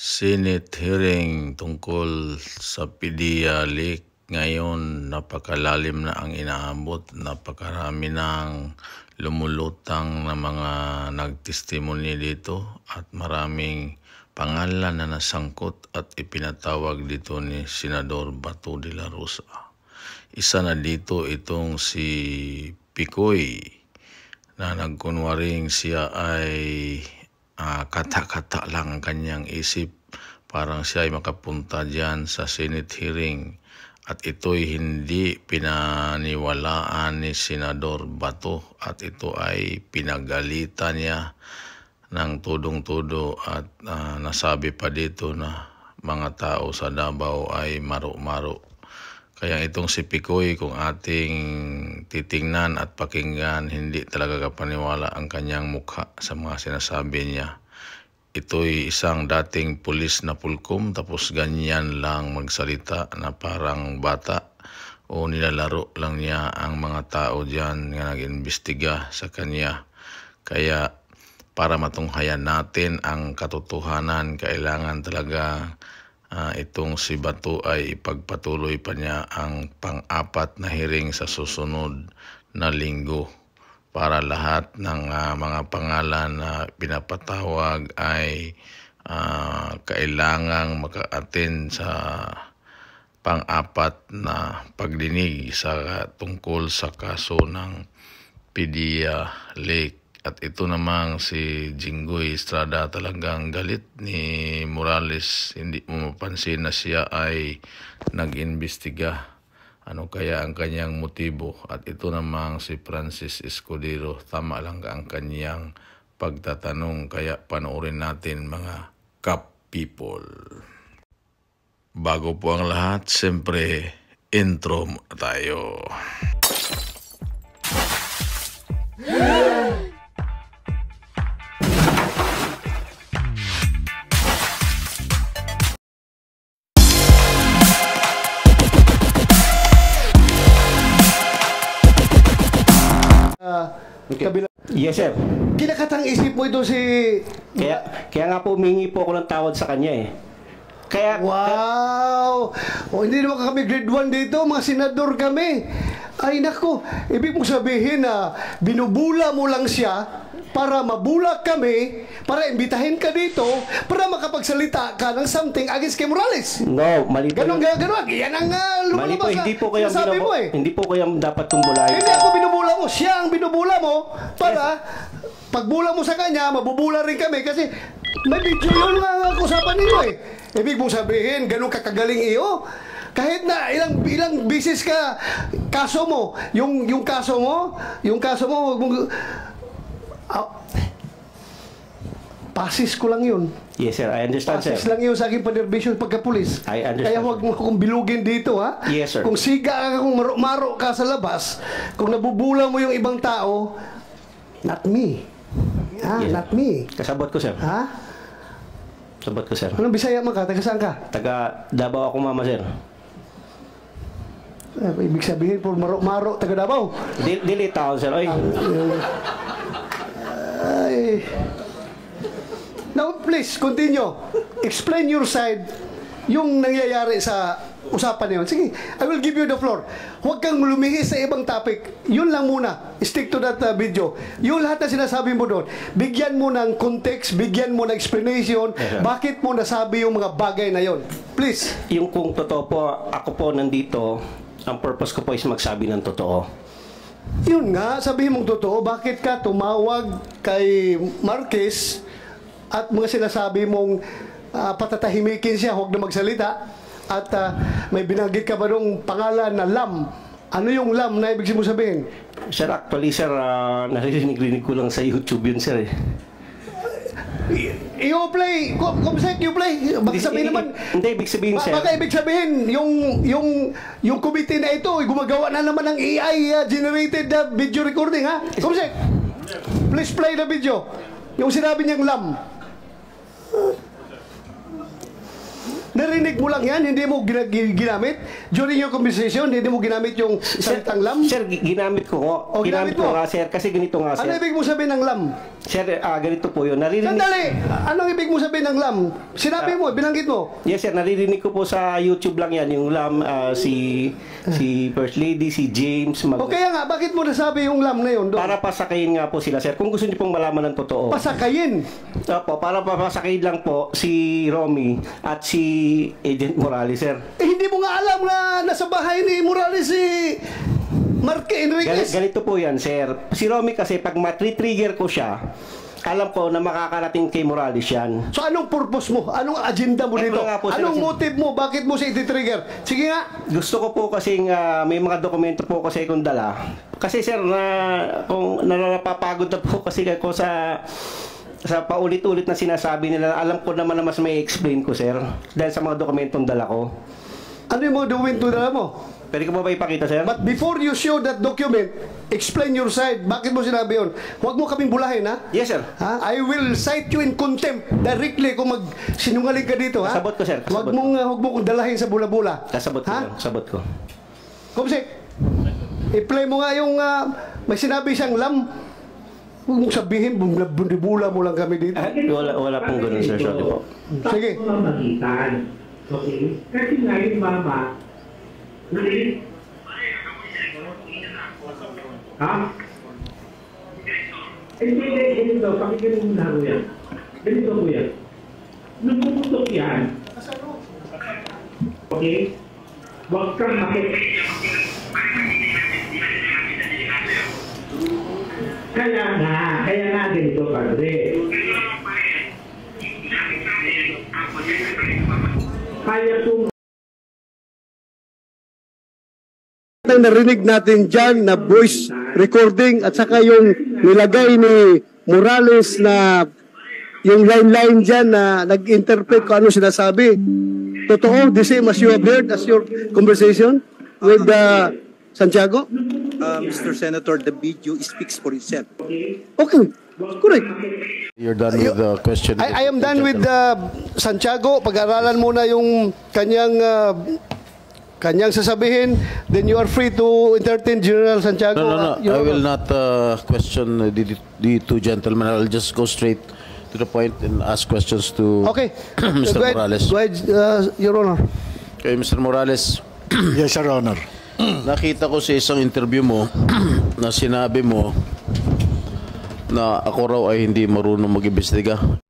Senate hearing tungkol sa PDEA leak. Ngayon, napakalalim na ang inaabot. Napakarami ng lumulutang na mga nagtestimony dito at maraming pangalan na nasangkot at ipinatawag dito ni Senador Bato de la Rosa. Isa na dito itong si Picoy na nagkunwaring siya ay kata-kata lang ang kanyang isip. Parang siya ay makapunta dyan sa Senate hearing. At ito'y hindi pinaniwalaan ni Senador Bato at ito ay pinagalitan niya ng tudong-tudo at nasabi pa dito na mga tao sa Davao ay maro-maro. Kaya itong si Picoy, kung ating titingnan at pakinggan, hindi talaga kapaniwala ang kanyang mukha sa mga sinasabi niya. Ito'y isang dating pulis na pulkom tapos ganyan lang magsalita na parang bata o nilalaro lang niya ang mga tao dyan na nag-imbestiga sa kanya. Kaya para matunghayan natin ang katotohanan, kailangan talaga itong si Bato ay ipagpatuloy pa niya ang pang-apat na hearing sa susunod na linggo para lahat ng mga pangalan na pinapatawag ay kailangang maka-attend sa pang-apat na pagdinig sa tungkol sa kaso ng PDEA leak. At ito namang si Jinggoy Estrada, talagang galit ni Morales. Hindi mo mapansin na siya ay nag-imbestiga. Ano kaya ang kanyang motibo? At ito namang si Francis Escudero, tama lang ang kanyang pagtatanong. Kaya panoorin natin mga Kap people. Bago po ang lahat, siyempre intro muna tayo. Okay. Yes, sir. Kinakatang isip mo ito si... Kaya nga po humingi po ako ng tawad sa kanya eh. Wow! O, hindi naman kami grade 1 dito, mga senador kami. Ay nako, ibig mong sabihin na binubula mo lang siya para mabula kami, para imbitahin ka dito, para makapagsalita ka ng something against kay Morales. No, mali po. Ganon. Yan ang mali po, lumalabas hindi po kayang dapat tumbulahin. Hindi ako binubula mo, siya ang binubula mo para pagbula mo sa kanya, mabubula rin kami kasi may video yun ang usapan ninyo eh. Ibig mong sabihin, ganun kakagaling iyo. Kahit na ilang bisis ka kaso mo, yung kaso mo, wag mong pasis ko lang yun. Yes, sir. I understand, pasis sir. lang yun sa aking panerbisyon pagkapulis. I understand. Kaya huwag mo akong bilugin dito, ha? Yes, sir. Kung siga ka, kung maro ka sa labas, kung nabubula mo yung ibang tao, not me. Ha? Yes. Not me. Kasabot ko, sir. Ha? Kasabot ko, sir. Anong Bisaya man ka? Taga saan ka? Taga Davao ako, mama, sir. Ibig sabihin, por maro, taga Davao. Dili taon, sir. Ay. Now, please, continue. Explain your side, yung nangyayari sa usapan na yun. Sige, I will give you the floor. Huwag kang lumihis sa ibang topic. Yun lang muna. Stick to that video. Yung lahat na sinasabi mo doon, bigyan mo ng context, bigyan mo ng explanation, bakit mo nasabi yung mga bagay na yun. Please. Yung kung totoo po, ako po nandito, ang purpose ko po is magsabi ng totoo. Yun nga, sabihin mong totoo, bakit ka tumawag kay Marquez at mga sinasabi mong patatahimikin siya, huwag na magsalita, at may binanggit ka ba nung pangalan na Lam? Ano yung Lam na ibig mo sabihin? Sir, actually, sir, naririnig ko lang sa YouTube yun, sir. You play, kumsek, you play. Baka sabihin naman, hindi, ibig sabihin, sir. baka ibig sabihin, yung committee na ito, gumagawa na naman ng AI generated video recording, ha? Kumsek, please play the video. Yung sinabi niyang Lam. narinig mo lang yan, hindi mo ginamit? During your conversation, hindi mo ginamit yung salitang lam? Sir, ginamit ko ko. O, ginamit mo? ko nga, sir. Kasi ganito nga, sir. Ano ibig mo sabihin ng lam? Sir, ganito po yun. Naririnig... Sandali! Anong ibig mo sabihin ng lam? Sinabi mo, binanggit mo. Yes, sir. Naririnig ko po sa YouTube lang yan. Yung lam, si First Lady, si James. O kaya nga, bakit mo nasabi yung lam na yun doon? Para pasakayin nga po sila, sir. Kung gusto niyo pong malaman ng totoo. Pasakayin. Opo, para papasakayin lang po si Romy at si Agent Morales, sir. Eh, hindi mo nga alam na nasa bahay ni Morales si Marque Enriquez. Ganito po yan, sir. Si Romy kasi, pag matri-trigger ko siya, alam ko na makakarating kay Morales yan. So anong purpose mo? Anong agenda mo dito? nga po, sir, Anong kasi- motive mo? Bakit mo siya iti-trigger? Sige nga. Gusto ko po kasi may mga dokumento po kasi kung dala. Kasi sir, kung napapagod na po kasi ako sa paulit-ulit na sinasabi nila, alam ko naman na mas may explain ko, sir. Dahil sa mga dokumentong dala ko. Ano yung mga dokumento dala mo? Pwede ko ba ipakita, sir? But before you show that document, explain your side. Bakit mo sinabi yun? Huwag mo kaming bulahin, ha? Yes, sir. Ha? I will cite you in contempt directly kung sinungaling ka dito, ha? Kasabot ko, sir. Kasabot Huwag mo kong dalahin sa bula-bula. Kasabot ko, ha? sir. Kasabot ko. Kumsik, i-play mo nga yung may sinabi siyang lam. Huwag mong sabihin, bula mo lang kami dito. Wala pong ganun, sir. Sorry po. Sige. Sa magitan. Okay? Kasi nga yung mama, ha? Hindi, ganito. Pakinggan mo na ko yan. Ganito ko yan. Nung pumutok yan, okay? Huwag kang Kaya nga ganito, padre. Kaya kung Ang narinig natin dyan na voice recording at saka yung nilagay ni Morales na yung line-line dyan na nag-interpret kung ano sinasabi. Totoo, the same as you have heard as your conversation with Santiago? Mr. Senator, the video speaks for itself. Okay, correct. You're done with the question. I am done with Santiago. Pag-aralan muna yung kanyang sasabihin, then you are free to entertain General Santiago. No. I will not question the two gentlemen. I'll just go straight to the point and ask questions to Okay. Mr. Go ahead, Morales. Go ahead, Your Honor. Okay, Mr. Morales. Yes, Your Honor. Nakita ko sa isang interview mo na sinabi mo na ako raw ay hindi marunong mag-imbestiga.